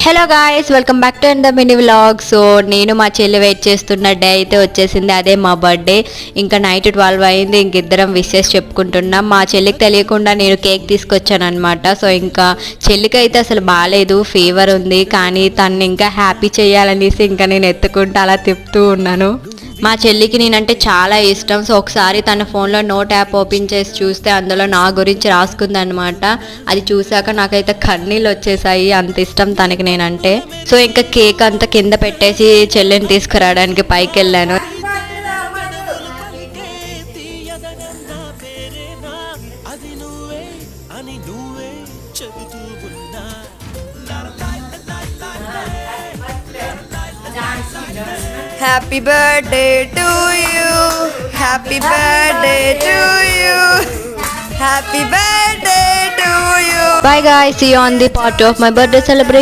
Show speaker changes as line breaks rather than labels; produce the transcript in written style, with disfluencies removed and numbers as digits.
Hello guys, welcome back to the mini vlog. So నేను మా చెల్లి వెయిట్ చేస్తున్న డే అయితే వచ్చేసింది. అదే మా బర్త్డే. ఇంకా నైట్ 12 అయింది. ఇంక ఇద్దరం విషెస్ చెప్పుకుంటున్నాం. మా చెల్లికి తెలియకుండా నేను కేక్ తీసుకొచ్చాను అనమాట. సో ఇంకా చెల్లికి అయితే అసలు బాగాలేదు, ఫీవర్ ఉంది. కానీ తను ఇంకా హ్యాపీ చేయాలనేసి ఇంకా నేను ఎత్తుకుంటూ అలా తిప్పుతూ ఉన్నాను. మా చెల్లికి నేనంటే చాలా ఇష్టం. సో ఒకసారి తన ఫోన్లో నోట్ యాప్ ఓపెన్ చేసి చూస్తే అందులో నా గురించి రాసుకుందనమాట. అది చూశాక నాకైతే కన్నీళ్ళు వచ్చేసాయి, అంత ఇష్టం తనకి నేనంటే. సో ఇంకా కేక్ అంతా కింద పెట్టేసి చెల్లిని తీసుకురావడానికి పైకి వెళ్ళాను.
Happy birthday to you. Happy birthday to you. Happy birthday to you.
Bye guys, see you on the part of my birthday celebration.